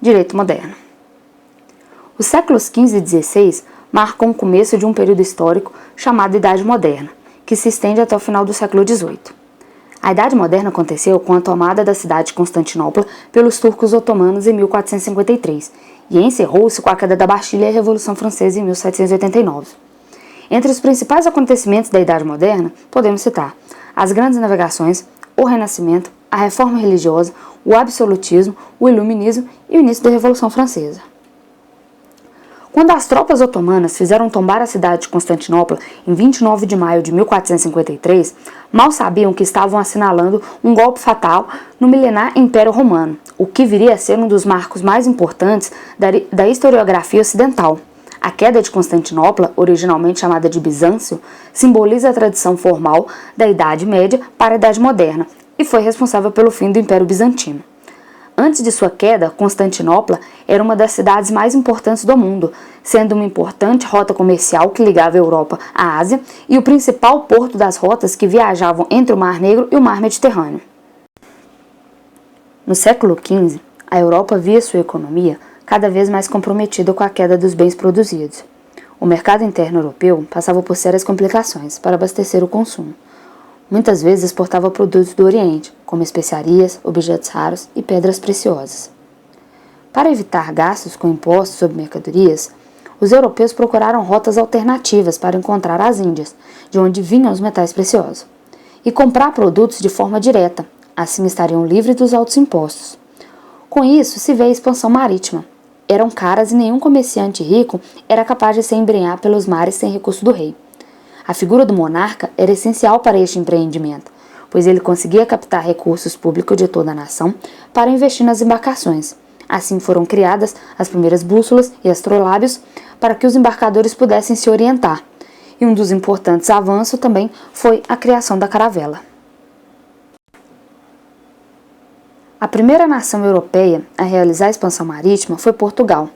Direito moderno. Os séculos XV e XVI marcam o começo de um período histórico chamado Idade Moderna, que se estende até o final do século XVIII. A Idade Moderna aconteceu com a tomada da cidade de Constantinopla pelos turcos otomanos em 1453 e encerrou-se com a queda da Bastilha e a Revolução Francesa em 1789. Entre os principais acontecimentos da Idade Moderna, podemos citar as grandes navegações, o Renascimento, a Reforma Religiosa, o Absolutismo, o Iluminismo e o início da Revolução Francesa. Quando as tropas otomanas fizeram tombar a cidade de Constantinopla em 29 de maio de 1453, mal sabiam que estavam assinalando um golpe fatal no milenar Império Romano, o que viria a ser um dos marcos mais importantes da historiografia ocidental. A queda de Constantinopla, originalmente chamada de Bizâncio, simboliza a tradição formal da Idade Média para a Idade Moderna e foi responsável pelo fim do Império Bizantino. Antes de sua queda, Constantinopla era uma das cidades mais importantes do mundo, sendo uma importante rota comercial que ligava a Europa à Ásia e o principal porto das rotas que viajavam entre o Mar Negro e o Mar Mediterrâneo. No século XV, a Europa via sua economia cada vez mais comprometida com a queda dos bens produzidos. O mercado interno europeu passava por sérias complicações para abastecer o consumo. Muitas vezes exportava produtos do Oriente, como especiarias, objetos raros e pedras preciosas. Para evitar gastos com impostos sobre mercadorias, os europeus procuraram rotas alternativas para encontrar as Índias, de onde vinham os metais preciosos, e comprar produtos de forma direta, assim estariam livres dos altos impostos. Com isso, se vê a expansão marítima. Eram caras e nenhum comerciante rico era capaz de se embrenhar pelos mares sem recurso do rei. A figura do monarca era essencial para este empreendimento, pois ele conseguia captar recursos públicos de toda a nação para investir nas embarcações. Assim foram criadas as primeiras bússolas e astrolábios para que os embarcadores pudessem se orientar. E um dos importantes avanços também foi a criação da caravela. A primeira nação europeia a realizar a expansão marítima foi Portugal,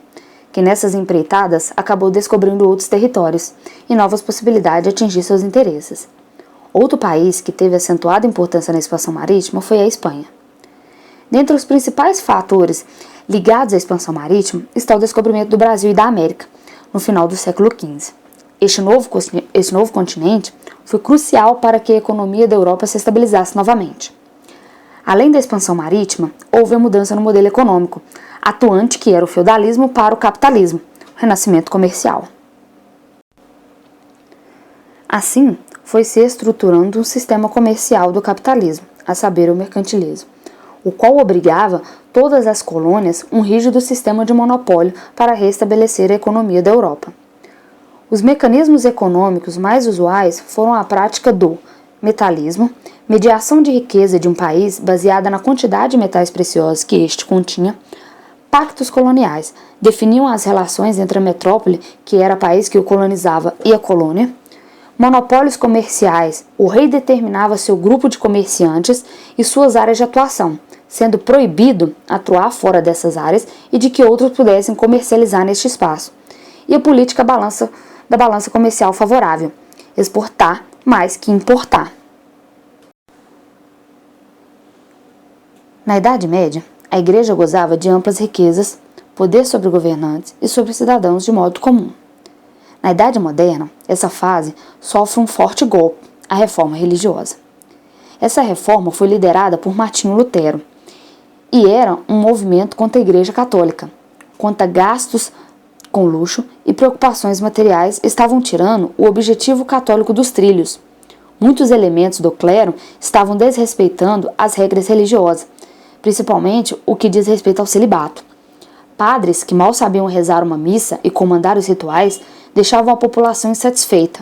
que nessas empreitadas acabou descobrindo outros territórios e novas possibilidades de atingir seus interesses. Outro país que teve acentuada importância na expansão marítima foi a Espanha. Dentre os principais fatores ligados à expansão marítima está o descobrimento do Brasil e da América, no final do século XV. Este novo continente foi crucial para que a economia da Europa se estabilizasse novamente. Além da expansão marítima, houve a mudança no modelo econômico, atuante que era o feudalismo para o capitalismo, o renascimento comercial. Assim, foi se estruturando um sistema comercial do capitalismo, a saber, o mercantilismo, o qual obrigava todas as colônias um rígido sistema de monopólio para restabelecer a economia da Europa. Os mecanismos econômicos mais usuais foram a prática do metalismo, mediação de riqueza de um país baseada na quantidade de metais preciosos que este continha. Pactos coloniais definiam as relações entre a metrópole, que era o país que o colonizava, e a colônia. Monopólios comerciais, o rei determinava seu grupo de comerciantes e suas áreas de atuação, sendo proibido atuar fora dessas áreas e de que outros pudessem comercializar neste espaço. E a política da balança comercial favorável, exportar mais que importar. Na Idade Média, a Igreja gozava de amplas riquezas, poder sobre governantes e sobre cidadãos de modo comum. Na Idade Moderna, essa fase sofre um forte golpe, a reforma religiosa. Essa reforma foi liderada por Martinho Lutero e era um movimento contra a Igreja Católica, contra gastos com luxo e preocupações materiais estavam tirando o objetivo católico dos trilhos. Muitos elementos do clero estavam desrespeitando as regras religiosas, principalmente o que diz respeito ao celibato. Padres que mal sabiam rezar uma missa e comandar os rituais deixavam a população insatisfeita.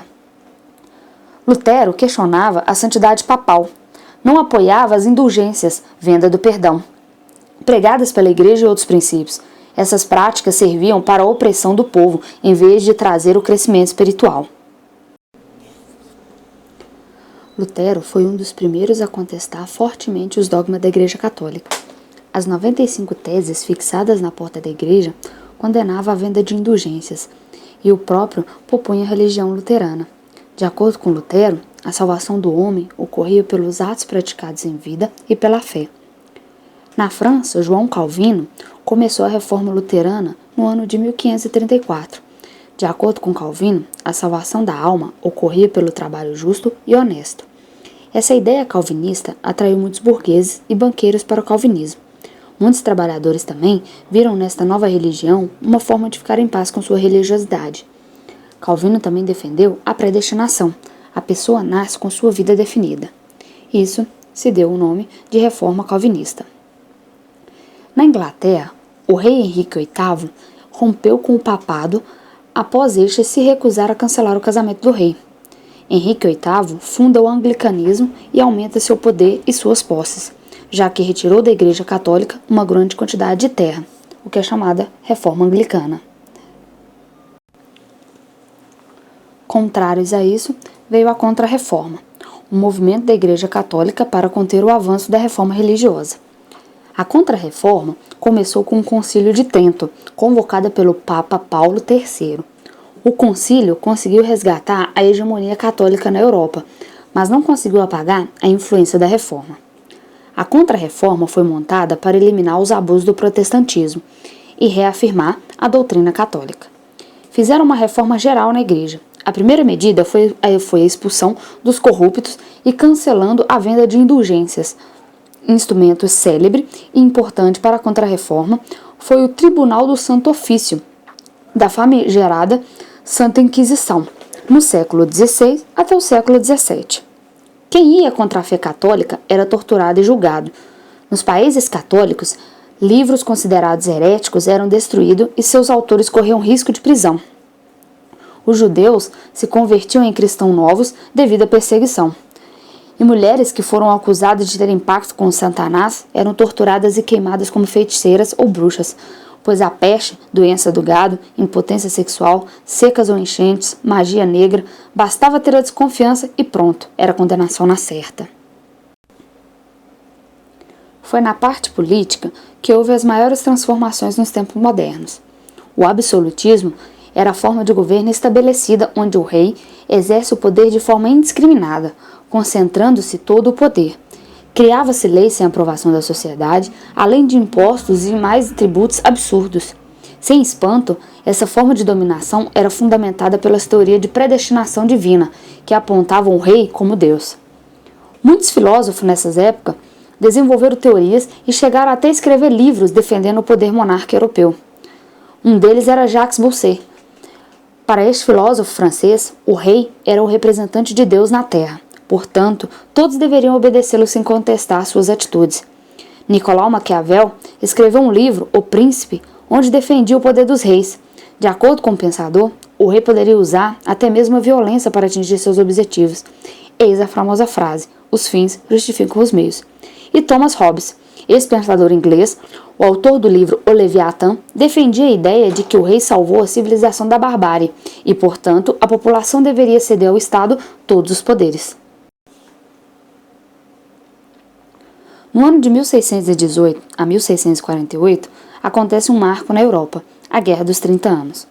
Lutero questionava a santidade papal, não apoiava as indulgências, venda do perdão, pregadas pela Igreja e outros princípios. Essas práticas serviam para a opressão do povo, em vez de trazer o crescimento espiritual. Lutero foi um dos primeiros a contestar fortemente os dogmas da Igreja Católica. As 95 teses fixadas na porta da igreja condenavam a venda de indulgências e o próprio propunha a religião luterana. De acordo com Lutero, a salvação do homem ocorria pelos atos praticados em vida e pela fé. Na França, João Calvino começou a reforma luterana no ano de 1534. De acordo com Calvino, a salvação da alma ocorria pelo trabalho justo e honesto. Essa ideia calvinista atraiu muitos burgueses e banqueiros para o calvinismo. Muitos trabalhadores também viram nesta nova religião uma forma de ficar em paz com sua religiosidade. Calvino também defendeu a predestinação. A pessoa nasce com sua vida definida. Isso se deu o nome de Reforma Calvinista. Na Inglaterra, o rei Henrique VIII rompeu com o papado após este se recusar a cancelar o casamento do rei. Henrique VIII funda o anglicanismo e aumenta seu poder e suas posses, já que retirou da Igreja Católica uma grande quantidade de terra, o que é chamada Reforma Anglicana. Contrários a isso, veio a Contra-Reforma, um movimento da Igreja Católica para conter o avanço da reforma religiosa. A Contra-Reforma começou com o Concílio de Trento, convocada pelo Papa Paulo III. O concílio conseguiu resgatar a hegemonia católica na Europa, mas não conseguiu apagar a influência da reforma. A Contra-Reforma foi montada para eliminar os abusos do protestantismo e reafirmar a doutrina católica. Fizeram uma reforma geral na igreja. A primeira medida foi a expulsão dos corruptos e cancelando a venda de indulgências. Instrumento célebre e importante para a Contra-Reforma foi o Tribunal do Santo Ofício, da famigerada Santa Inquisição, no século XVI até o século XVII. Quem ia contra a fé católica era torturado e julgado. Nos países católicos, livros considerados heréticos eram destruídos e seus autores corriam risco de prisão. Os judeus se convertiam em cristãos novos devido à perseguição. E mulheres que foram acusadas de terem pacto com Satanás eram torturadas e queimadas como feiticeiras ou bruxas, pois a peste, doença do gado, impotência sexual, secas ou enchentes, magia negra, bastava ter a desconfiança e pronto, era condenação na certa. Foi na parte política que houve as maiores transformações nos tempos modernos. O absolutismo era a forma de governo estabelecida onde o rei exerce o poder de forma indiscriminada, concentrando-se todo o poder. Criava-se leis sem aprovação da sociedade, além de impostos e mais tributos absurdos. Sem espanto, essa forma de dominação era fundamentada pelas teorias de predestinação divina, que apontavam o rei como Deus. Muitos filósofos nessas épocas desenvolveram teorias e chegaram até a escrever livros defendendo o poder monárquico europeu. Um deles era Jacques Bousset. Para este filósofo francês, o rei era o representante de Deus na terra. Portanto, todos deveriam obedecê-lo sem contestar suas atitudes. Nicolau Maquiavel escreveu um livro, O Príncipe, onde defendia o poder dos reis. De acordo com o pensador, o rei poderia usar até mesmo a violência para atingir seus objetivos. Eis a famosa frase, os fins justificam os meios. E Thomas Hobbes, esse pensador inglês, o autor do livro O Leviatã, defendia a ideia de que o rei salvou a civilização da barbárie e, portanto, a população deveria ceder ao Estado todos os poderes. No ano de 1618 a 1648, acontece um marco na Europa, a Guerra dos 30 Anos.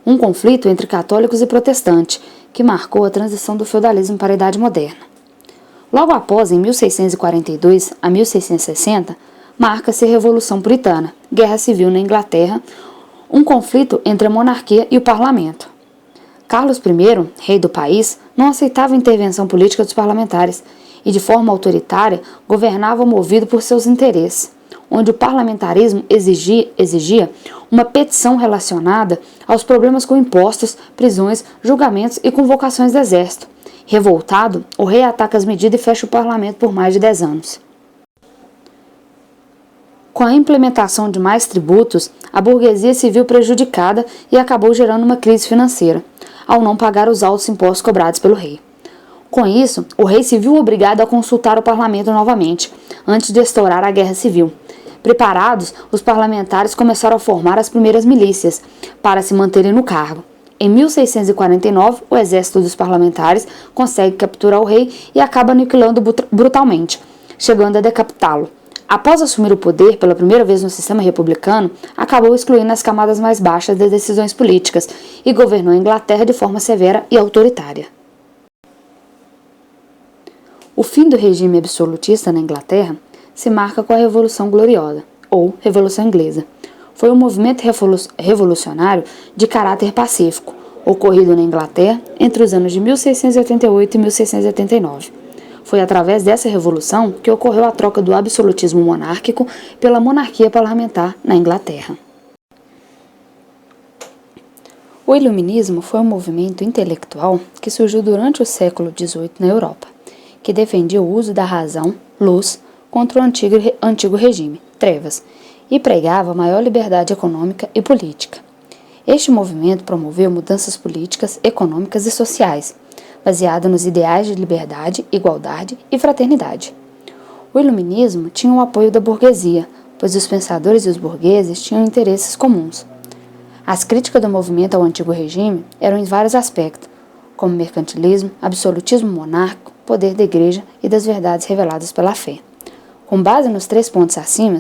Um conflito entre católicos e protestantes, que marcou a transição do feudalismo para a Idade Moderna. Logo após, em 1642 a 1660, marca-se a Revolução Puritana, Guerra Civil na Inglaterra, um conflito entre a monarquia e o parlamento. Carlos I, rei do país, não aceitava a intervenção política dos parlamentares e, de forma autoritária, governava movido por seus interesses, onde o parlamentarismo exigia uma petição relacionada aos problemas com impostos, prisões, julgamentos e convocações do exército. Revoltado, o rei ataca as medidas e fecha o parlamento por mais de 10 anos. Com a implementação de mais tributos, a burguesia se viu prejudicada e acabou gerando uma crise financeira, ao não pagar os altos impostos cobrados pelo rei. Com isso, o rei se viu obrigado a consultar o parlamento novamente, antes de estourar a Guerra Civil. Preparados, os parlamentares começaram a formar as primeiras milícias, para se manterem no cargo. Em 1649, o exército dos parlamentares consegue capturar o rei e acaba aniquilando brutalmente, chegando a decapitá-lo. Após assumir o poder pela primeira vez no sistema republicano, acabou excluindo as camadas mais baixas das decisões políticas e governou a Inglaterra de forma severa e autoritária. O fim do regime absolutista na Inglaterra se marca com a Revolução Gloriosa, ou Revolução Inglesa. Foi um movimento revolucionário de caráter pacífico, ocorrido na Inglaterra entre os anos de 1688 e 1689. Foi através dessa revolução que ocorreu a troca do absolutismo monárquico pela monarquia parlamentar na Inglaterra. O Iluminismo foi um movimento intelectual que surgiu durante o século XVIII na Europa, que defendia o uso da razão, luz, contra o antigo regime, trevas, e pregava maior liberdade econômica e política. Este movimento promoveu mudanças políticas, econômicas e sociais, baseadas nos ideais de liberdade, igualdade e fraternidade. O Iluminismo tinha o apoio da burguesia, pois os pensadores e os burgueses tinham interesses comuns. As críticas do movimento ao antigo regime eram em vários aspectos, como mercantilismo, absolutismo monárquico, poder da igreja e das verdades reveladas pela fé. Com base nos 3 pontos acima,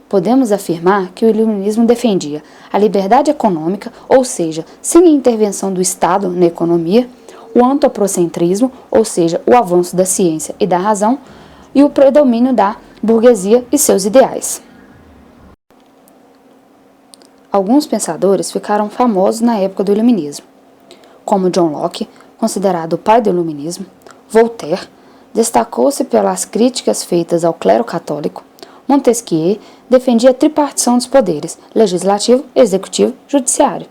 podemos afirmar que o Iluminismo defendia a liberdade econômica, ou seja, sem a intervenção do Estado na economia, o antropocentrismo, ou seja, o avanço da ciência e da razão, e o predomínio da burguesia e seus ideais. Alguns pensadores ficaram famosos na época do Iluminismo, como John Locke, considerado o pai do Iluminismo. Voltaire destacou-se pelas críticas feitas ao clero católico. Montesquieu defendia a tripartição dos poderes, legislativo, executivo e judiciário.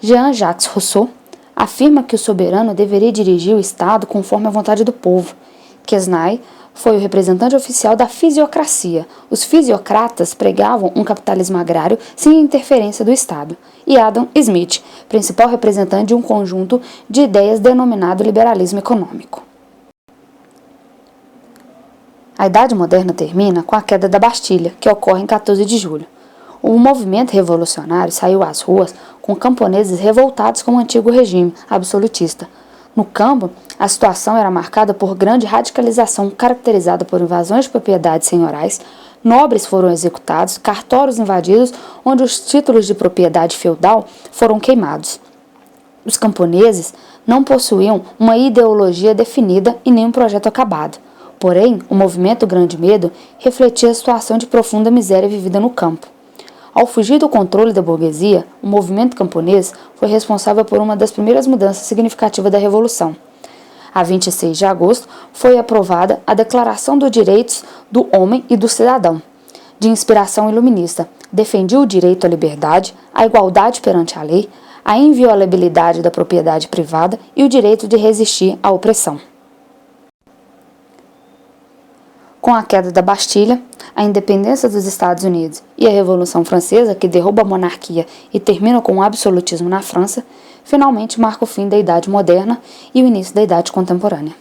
Jean-Jacques Rousseau afirma que o soberano deveria dirigir o Estado conforme a vontade do povo. Quesnay foi o representante oficial da fisiocracia. Os fisiocratas pregavam um capitalismo agrário sem a interferência do Estado. E Adam Smith, principal representante de um conjunto de ideias denominado liberalismo econômico. A Idade Moderna termina com a queda da Bastilha, que ocorre em 14 de julho. O movimento revolucionário saiu às ruas com camponeses revoltados com o antigo regime absolutista. No campo, a situação era marcada por grande radicalização caracterizada por invasões de propriedades senhorais, nobres foram executados, cartórios invadidos, onde os títulos de propriedade feudal foram queimados. Os camponeses não possuíam uma ideologia definida e nem um projeto acabado. Porém, o movimento Grande Medo refletia a situação de profunda miséria vivida no campo. Ao fugir do controle da burguesia, o movimento camponês foi responsável por uma das primeiras mudanças significativas da Revolução. A 26 de agosto foi aprovada a Declaração dos Direitos do Homem e do Cidadão, de inspiração iluminista. Defendia o direito à liberdade, à igualdade perante a lei, a inviolabilidade da propriedade privada e o direito de resistir à opressão. Com a queda da Bastilha, a independência dos Estados Unidos e a Revolução Francesa, que derruba a monarquia e termina com o absolutismo na França, finalmente marca o fim da Idade Moderna e o início da Idade Contemporânea.